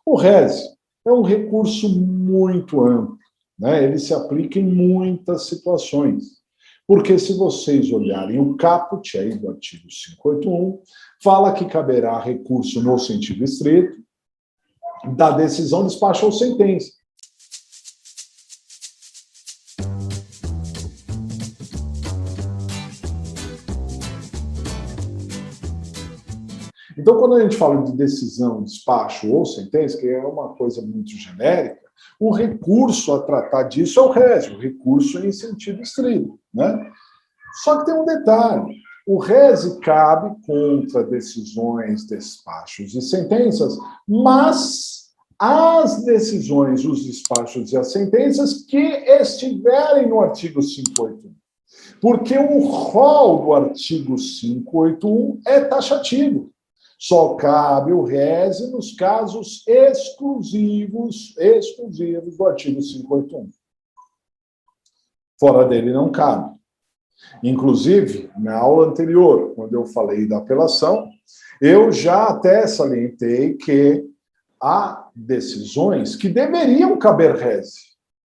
O RES é um recurso muito amplo, né? Ele se aplica em muitas situações. Porque se vocês olharem o caput aí do artigo 581, fala que caberá recurso no sentido estrito da decisão, despacho ou sentença. Então, quando a gente fala de decisão, despacho ou sentença, que é uma coisa muito genérica, o recurso a tratar disso é o RES, o recurso em sentido estrito, né? Só que tem um detalhe, o RES cabe contra decisões, despachos e sentenças, mas as decisões, os despachos e as sentenças que estiverem no artigo 581. Porque o rol do artigo 581 é taxativo. Só cabe o RES nos casos exclusivos do artigo 581. Fora dele não cabe. Inclusive, na aula anterior, quando eu falei da apelação, eu já até salientei que há decisões que deveriam caber RES.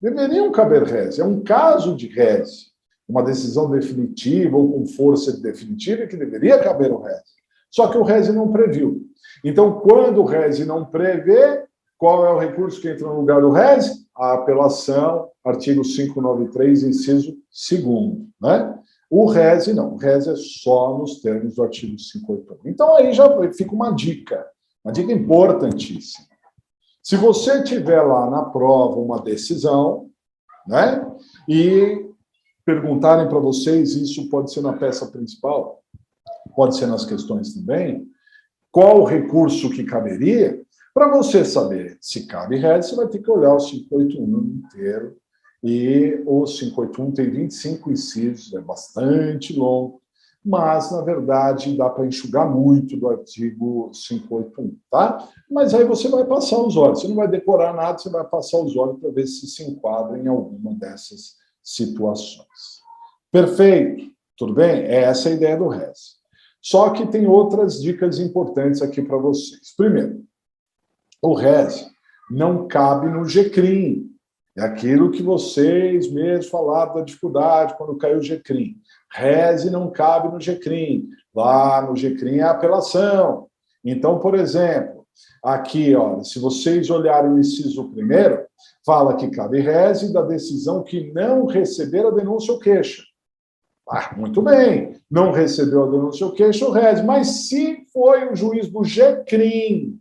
Deveriam caber RES. É um caso de RES. Uma decisão definitiva ou com força definitiva que deveria caber o RES. Só que o RES não previu. Então, quando o RES não prevê, qual é o recurso que entra no lugar do RES? A apelação, artigo 593, inciso 2º, né? O RES não, o RES é só nos termos do artigo 581. Então, aí já fica uma dica importantíssima. Se você tiver lá na prova uma decisão, né, e perguntarem para vocês, isso pode ser na peça principal, pode ser nas questões também, qual o recurso que caberia, para você saber se cabe RES, você vai ter que olhar o 581 inteiro, e o 581 tem 25 incisos, é bastante longo, mas, na verdade, dá para enxugar muito do artigo 581, tá? Mas aí você vai passar os olhos, você não vai decorar nada, você vai passar os olhos para ver se enquadra em alguma dessas situações. Perfeito, tudo bem? Essa é a ideia do RES. Só que tem outras dicas importantes aqui para vocês. Primeiro, o RES não cabe no GCRIM. É aquilo que vocês mesmos falaram da dificuldade quando caiu o GCRIM. RES não cabe no GCRIM. Lá no GCRIM é apelação. Então, por exemplo, aqui, ó, se vocês olharem o inciso 1º, fala que cabe RES da decisão que não receber a denúncia ou queixa. Ah, muito bem, não recebeu a denúncia ou queixa, o RES. Mas se foi o juiz do GCRIM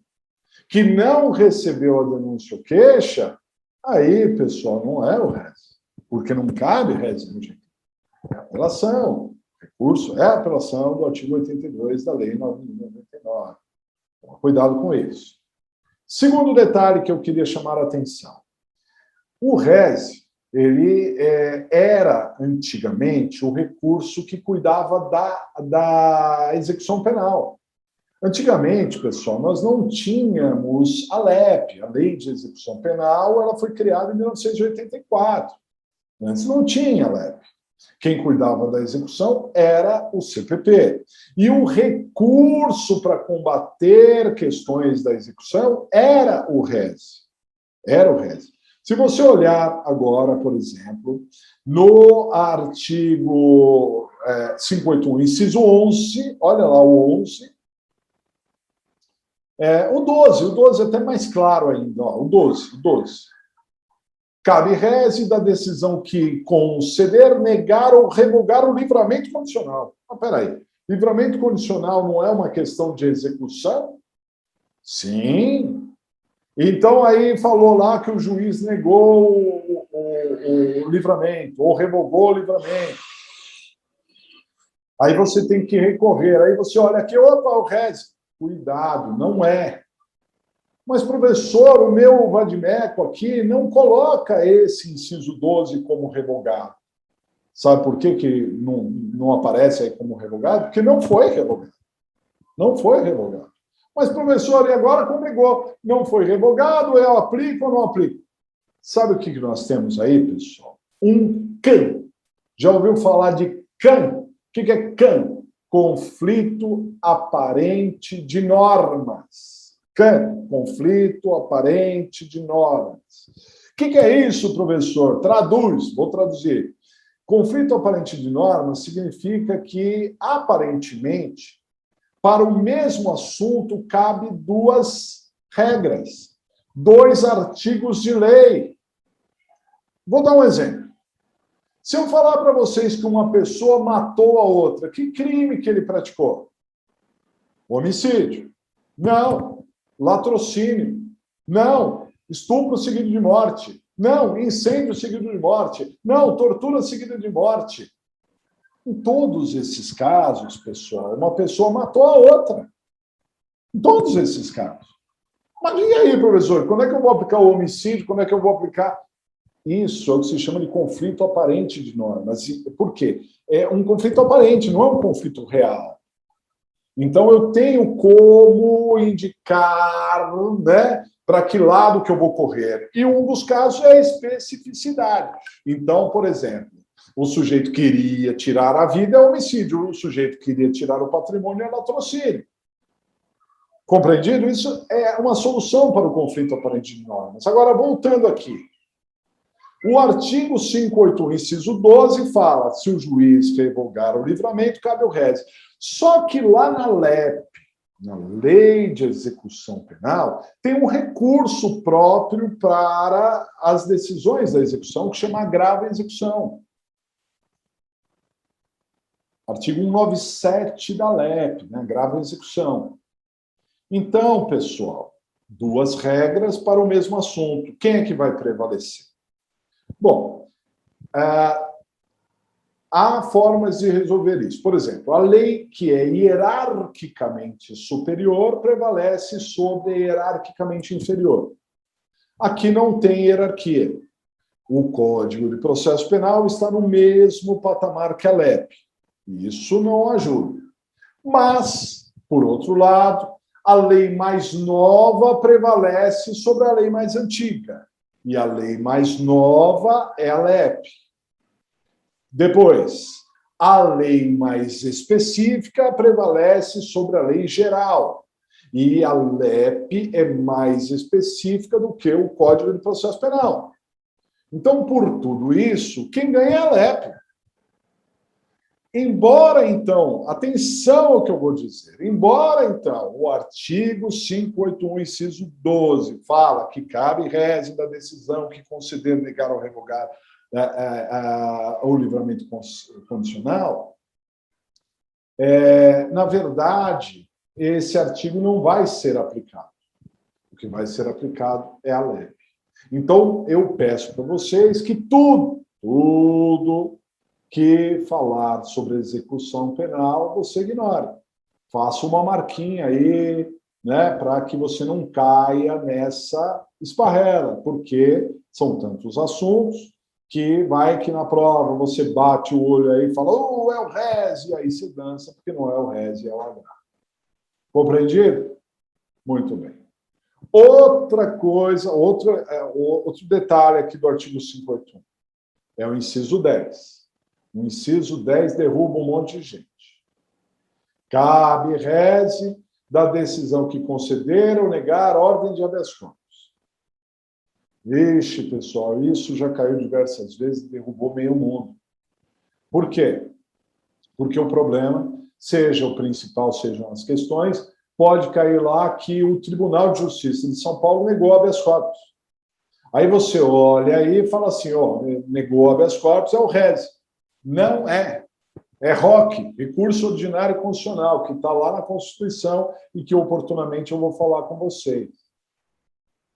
que não recebeu a denúncia ou queixa, aí, pessoal, não é o RES. Porque não cabe RES no GCRIM. É apelação. Recurso é a apelação do artigo 82 da Lei 9.099. Então, cuidado com isso. Segundo detalhe que eu queria chamar a atenção. O RES, ele era, antigamente, o recurso que cuidava da execução penal. Antigamente, pessoal, nós não tínhamos a LEP, a Lei de Execução Penal, ela foi criada em 1984. Antes não tinha a LEP. Quem cuidava da execução era o CPP. E o recurso para combater questões da execução era o RES. Era o RES. Se você olhar agora, por exemplo, no artigo 581, inciso 11, olha lá o 11, o 12 é até mais claro ainda, ó, o 12. Cabe RES da decisão que conceder, negar ou revogar o livramento condicional. Mas peraí, livramento condicional não é uma questão de execução? Sim. Então, aí falou lá que o juiz negou o livramento, ou revogou o livramento. Aí você tem que recorrer. Aí você olha aqui, opa, o RES. Cuidado, não é. Mas, professor, o meu vadimeco aqui não coloca esse inciso 12 como revogado. Sabe por que não aparece aí como revogado? Porque não foi revogado. Não foi revogado. Mas, professor, e agora complicou? Não foi revogado, eu aplico ou não aplico? Sabe o que nós temos aí, pessoal? Um CAN. Já ouviu falar de CAN? O que é CAN? Conflito aparente de normas. Conflito aparente de normas. O que é isso, professor? Traduz, vou traduzir. Conflito aparente de normas significa que, aparentemente, para o mesmo assunto, cabe duas regras, dois artigos de lei. Vou dar um exemplo. Se eu falar para vocês que uma pessoa matou a outra, que crime que ele praticou? Homicídio. Não. Latrocínio. Não. Estupro seguido de morte. Não. Incêndio seguido de morte. Não. Tortura seguida de morte. Em todos esses casos, pessoal, uma pessoa matou a outra. Em todos esses casos. Mas e aí, professor? Quando é que eu vou aplicar o homicídio? Quando é que eu vou aplicar? Isso é o que se chama de conflito aparente de normas. Por quê? É um conflito aparente, não é um conflito real. Então, eu tenho como indicar, né, para que lado que eu vou correr. E um dos casos é a especificidade. Então, por exemplo, o sujeito queria tirar a vida é homicídio, o sujeito queria tirar o patrimônio é latrocínio. Compreendido? Isso é uma solução para o conflito aparente de normas. Agora, voltando aqui. O artigo 581, inciso 12, fala: se o juiz revogar o livramento, cabe ao réis. Só que lá na LEP, na Lei de Execução Penal, tem um recurso próprio para as decisões da execução, que chama agravo à execução. Artigo 197 da LEP, né, agravo à execução. Então, pessoal, duas regras para o mesmo assunto. Quem é que vai prevalecer? Bom, há formas de resolver isso. Por exemplo, a lei que é hierarquicamente superior prevalece sobre a hierarquicamente inferior. Aqui não tem hierarquia. O Código de Processo Penal está no mesmo patamar que a LEP. Isso não ajuda. Mas, por outro lado, a lei mais nova prevalece sobre a lei mais antiga. E a lei mais nova é a LEP. Depois, a lei mais específica prevalece sobre a lei geral. E a LEP é mais específica do que o Código de Processo Penal. Então, por tudo isso, quem ganha é a LEP. Embora, então, atenção ao que eu vou dizer, embora, então, o artigo 581, inciso 12, fala que cabe reze da decisão que conceder, negar ou revogar o livramento condicional, na verdade, esse artigo não vai ser aplicado. O que vai ser aplicado é a LEP. Então, eu peço para vocês que tudo que falar sobre execução penal, você ignore. Faça uma marquinha aí, né, para que você não caia nessa esparrela, porque são tantos assuntos que vai que na prova você bate o olho aí e fala, é o RES, e aí se dança, porque não é o RES, é o agravo. Compreendido? Muito bem. Outra coisa, outro detalhe aqui do artigo 581, é o inciso 10. O inciso 10 derruba um monte de gente. Cabe reze da decisão que conceder ou negar ordem de habeas corpus. Vixe, pessoal, isso já caiu diversas vezes e derrubou meio mundo. Por quê? Porque o problema, seja o principal, sejam as questões, pode cair lá que o Tribunal de Justiça de São Paulo negou habeas corpus. Aí você olha aí e fala assim, negou habeas corpus, é o RES. Não é. É ROC, Recurso Ordinário Constitucional, que está lá na Constituição e que oportunamente eu vou falar com vocês.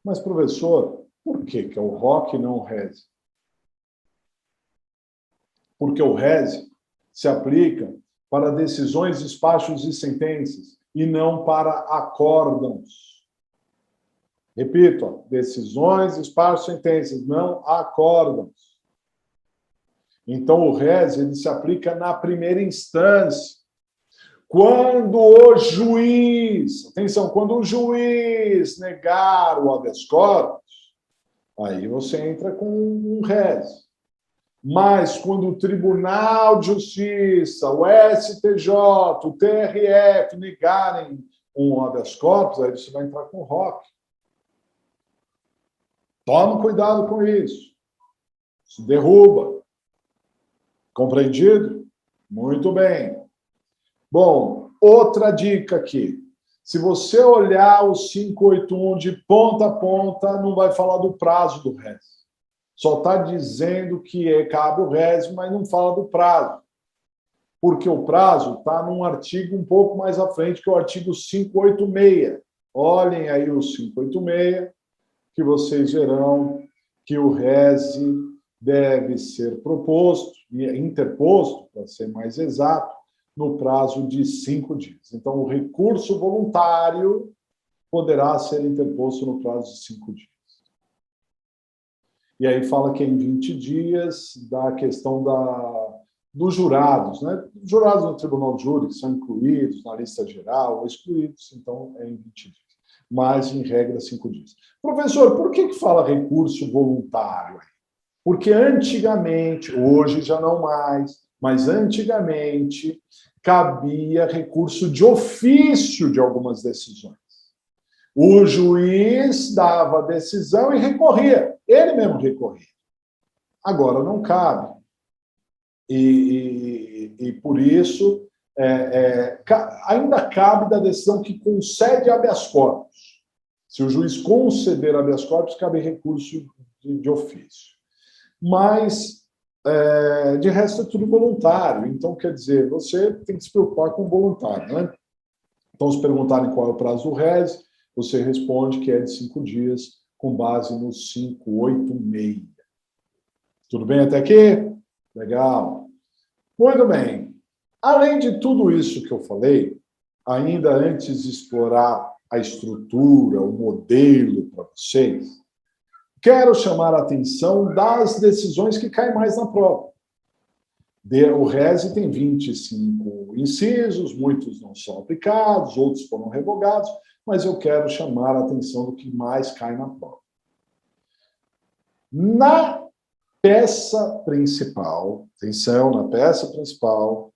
Mas, professor, por que é o ROC e não o RES? Porque o RES se aplica para decisões, despachos e sentenças e não para acórdãos. Repito, decisões, despachos e sentenças, não acórdãos. Então, o RES ele se aplica na primeira instância. Quando o juiz, atenção, quando o juiz negar o habeas corpus, aí você entra com um RES. Mas quando o Tribunal de Justiça, o STJ, o TRF negarem um habeas corpus, aí você vai entrar com ROC. Toma cuidado com isso. Se derruba. Compreendido? Muito bem. Bom, outra dica aqui. Se você olhar o 581 de ponta a ponta, não vai falar do prazo do res. Só está dizendo que cabe o res, mas não fala do prazo. Porque o prazo está num artigo um pouco mais à frente, que é o artigo 586. Olhem aí o 586, que vocês verão que o res deve ser proposto, interposto, para ser mais exato, no prazo de 5 dias. Então, o recurso voluntário poderá ser interposto no prazo de 5 dias. E aí fala que é em 20 dias da questão dos jurados, né? Os jurados no tribunal de júri, que são incluídos na lista geral ou excluídos, então é em 20 dias. Mas, em regra, 5 dias. Professor, por que fala recurso voluntário? Porque antigamente, hoje já não mais, mas antigamente cabia recurso de ofício de algumas decisões. O juiz dava a decisão e recorria. Ele mesmo recorria. Agora não cabe. E por isso, ainda cabe da decisão que concede habeas corpus. Se o juiz conceder habeas corpus, cabe recurso de ofício. Mas, de resto, é tudo voluntário. Então, quer dizer, você tem que se preocupar com o voluntário, né? Então, se perguntarem qual é o prazo do res, você responde que é de 5 dias, com base no 586. Tudo bem até aqui? Legal. Muito bem. Além de tudo isso que eu falei, ainda antes de explorar a estrutura, o modelo para vocês, quero chamar a atenção das decisões que caem mais na prova. O RES tem 25 incisos, muitos não são aplicados, outros foram revogados, mas eu quero chamar a atenção do que mais cai na prova. Na peça principal, atenção, na peça principal,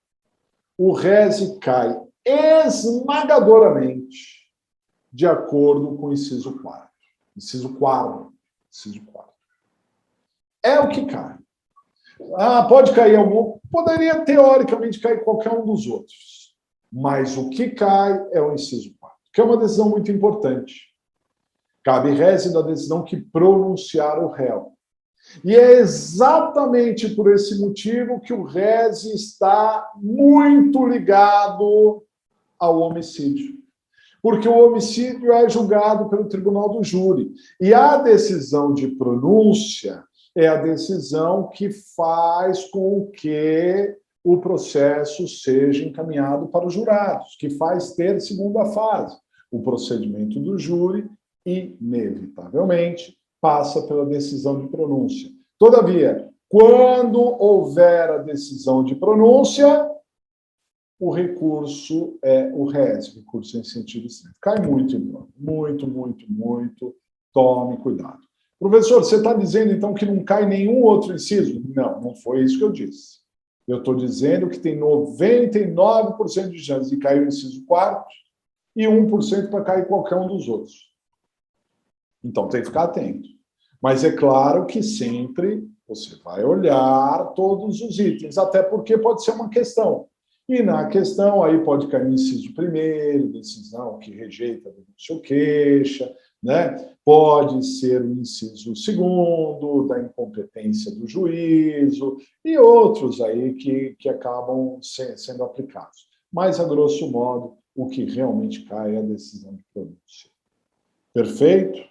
o RES cai esmagadoramente de acordo com o inciso 4. Inciso 4. É o que cai. Pode cair algum? Poderia, teoricamente, cair qualquer um dos outros. Mas o que cai é o inciso 4, que é uma decisão muito importante. Cabe res da decisão que pronunciar o réu. E é exatamente por esse motivo que o res está muito ligado ao homicídio. Porque o homicídio é julgado pelo tribunal do júri. E a decisão de pronúncia é a decisão que faz com que o processo seja encaminhado para os jurados, que faz ter segunda fase. O procedimento do júri, inevitavelmente, passa pela decisão de pronúncia. Todavia, quando houver a decisão de pronúncia, o recurso é o res, recurso em sentido estrito. Cai muito em prova. Muito. Tome cuidado. Professor, você está dizendo, então, que não cai nenhum outro inciso? Não, não foi isso que eu disse. Eu estou dizendo que tem 99% de chance de cair o inciso 4 e 1% para cair qualquer um dos outros. Então, tem que ficar atento. Mas é claro que sempre você vai olhar todos os itens, até porque pode ser uma questão. E na questão, aí pode cair o inciso 1º, decisão que rejeita a denúncia ou queixa, né? Pode ser o inciso 2º, da incompetência do juízo, e outros aí que acabam sendo aplicados. Mas, a grosso modo, o que realmente cai é a decisão de pronúncia. Perfeito?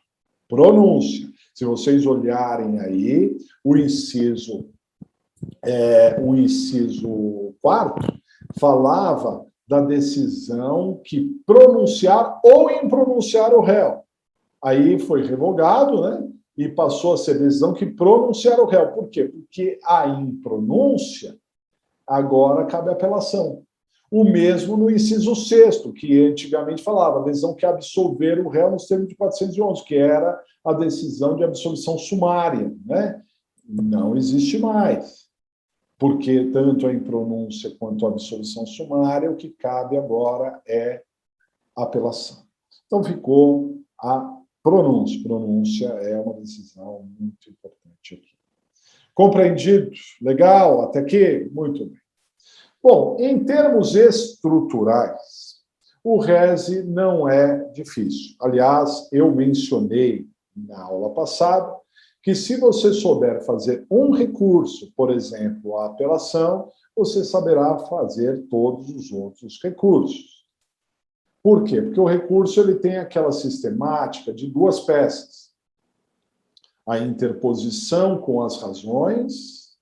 Pronúncia. Se vocês olharem aí, o inciso 4º falava da decisão que pronunciar ou impronunciar o réu. Aí foi revogado, né? E passou a ser decisão que pronunciar o réu. Por quê? Porque a impronúncia agora cabe apelação. O mesmo no inciso 6º, que antigamente falava, a decisão que absolver o réu nos termos de 411, que era a decisão de absolvição sumária, né? Não existe mais. Porque tanto a impronúncia quanto a absolvição sumária, o que cabe agora é apelação. Então, ficou a pronúncia. Pronúncia é uma decisão muito importante aqui. Compreendido? Legal? Até aqui? Muito bem. Bom, em termos estruturais, o RESE não é difícil. Aliás, eu mencionei na aula passada que se você souber fazer um recurso, por exemplo, a apelação, você saberá fazer todos os outros recursos. Por quê? Porque o recurso ele tem aquela sistemática de duas peças. A interposição com as razões,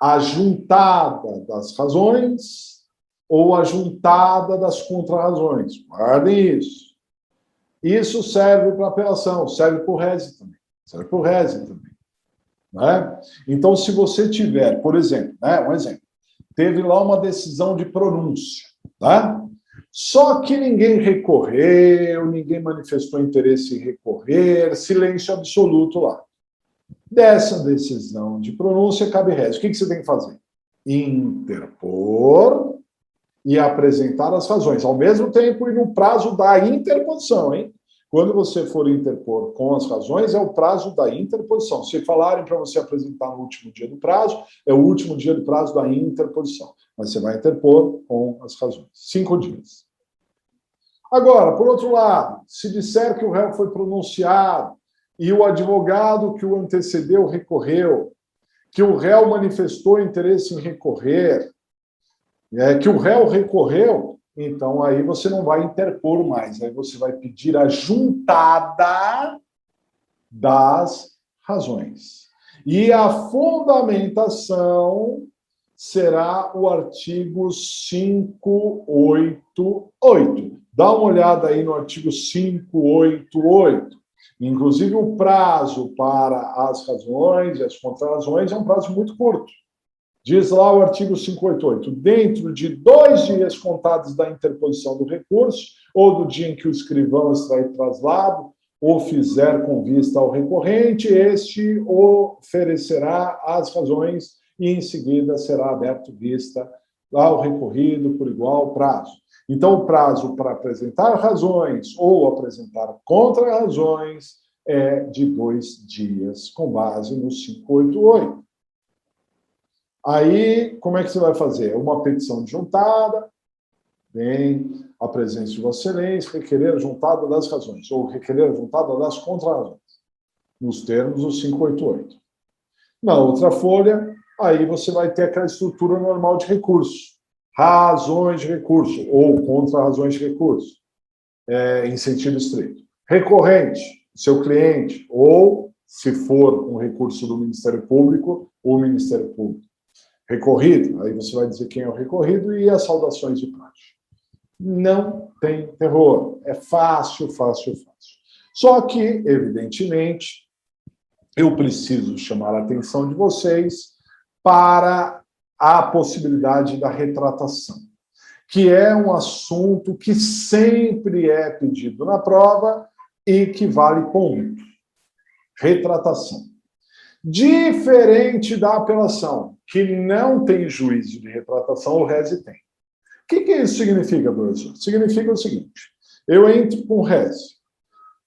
a juntada das razões ou a juntada das contrarrazões. Guardem isso. Isso serve para apelação, serve para o RESE também. Serve para o RESE também. Né? Então, se você tiver, por exemplo, um exemplo, teve lá uma decisão de pronúncia, tá? Só que ninguém recorreu, ninguém manifestou interesse em recorrer, silêncio absoluto lá. Dessa decisão de pronúncia, cabe RESE. O que você tem que fazer? Interpor e apresentar as razões, ao mesmo tempo e no prazo da interposição, hein? Quando você for interpor com as razões, é o prazo da interposição. Se falarem para você apresentar no último dia do prazo, é o último dia do prazo da interposição. Mas você vai interpor com as razões. 5 dias. Agora, por outro lado, se disser que o réu foi pronunciado e o advogado que o antecedeu recorreu, que o réu manifestou interesse em recorrer, que o réu recorreu, então aí você não vai interpor mais, aí você vai pedir a juntada das razões. E a fundamentação será o artigo 588. Dá uma olhada aí no artigo 588. Inclusive, o prazo para as razões e as contrarrazões é um prazo muito curto. Diz lá o artigo 588, dentro de 2 dias contados da interposição do recurso, ou do dia em que o escrivão extrair traslado, ou fizer com vista ao recorrente, este oferecerá as razões e, em seguida, será aberto vista ao recorrido por igual prazo. Então, o prazo para apresentar razões ou apresentar contra-razões é de 2 dias, com base no 588. Aí, como é que você vai fazer? Uma petição de juntada, bem, a presença de Vossa Excelência, requerer a juntada das razões, ou requerer a juntada das contrarrazões, nos termos do 588. Na outra folha, aí você vai ter aquela estrutura normal de recurso. Razões de recurso, ou contra-razões de recurso, em sentido estrito. Recorrente, seu cliente, ou, se for um recurso do Ministério Público, o Ministério Público. Recorrido, aí você vai dizer quem é o recorrido e as saudações de praxe. Não tem terror. É fácil, fácil, fácil. Só que, evidentemente, eu preciso chamar a atenção de vocês para a possibilidade da retratação, que é um assunto que sempre é pedido na prova e que vale ponto. Retratação. Diferente da apelação, que não tem juízo de retratação, o RESE tem. O que isso significa, professor? Significa o seguinte, eu entro com o RESE.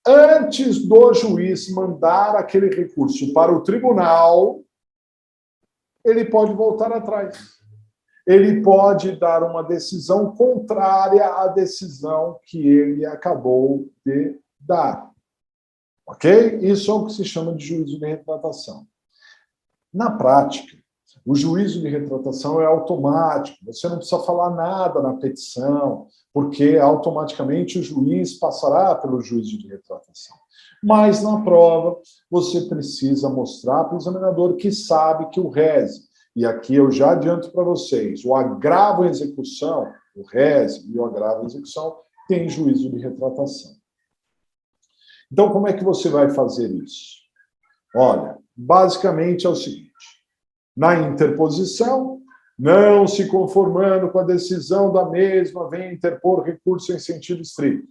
Antes do juiz mandar aquele recurso para o tribunal, ele pode voltar atrás. Ele pode dar uma decisão contrária à decisão que ele acabou de dar. Ok? Isso é o que se chama de juízo de retratação. Na prática, o juízo de retratação é automático. Você não precisa falar nada na petição, porque automaticamente o juiz passará pelo juízo de retratação. Mas na prova, você precisa mostrar para o examinador que sabe que o RESE, e aqui eu já adianto para vocês, o agravo em execução, o RESE e o agravo em execução, tem juízo de retratação. Então, como é que você vai fazer isso? Olha, basicamente é o seguinte, na interposição, não se conformando com a decisão da mesma, vem interpor recurso em sentido estrito,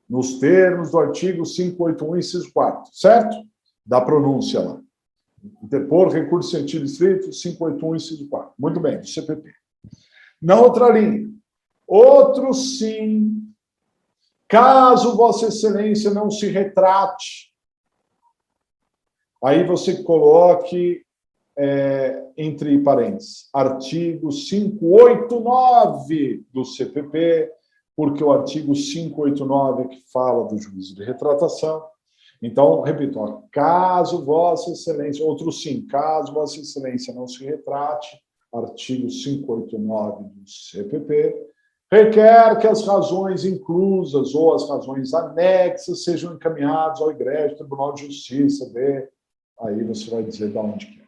nos termos do artigo 581, inciso 4, certo? Da pronúncia lá. Interpor recurso em sentido estrito, 581, inciso 4. Muito bem, do CPP. Na outra linha, outro sim Caso Vossa Excelência não se retrate, aí você coloque entre parênteses, artigo 589 do CPP, porque o artigo 589 é que fala do juízo de retratação. Então, repito, ó, caso Vossa Excelência, outro sim, caso Vossa Excelência não se retrate, artigo 589 do CPP, requer que as razões inclusas ou as razões anexas sejam encaminhadas ao egrégio Tribunal de Justiça, aí você vai dizer de onde que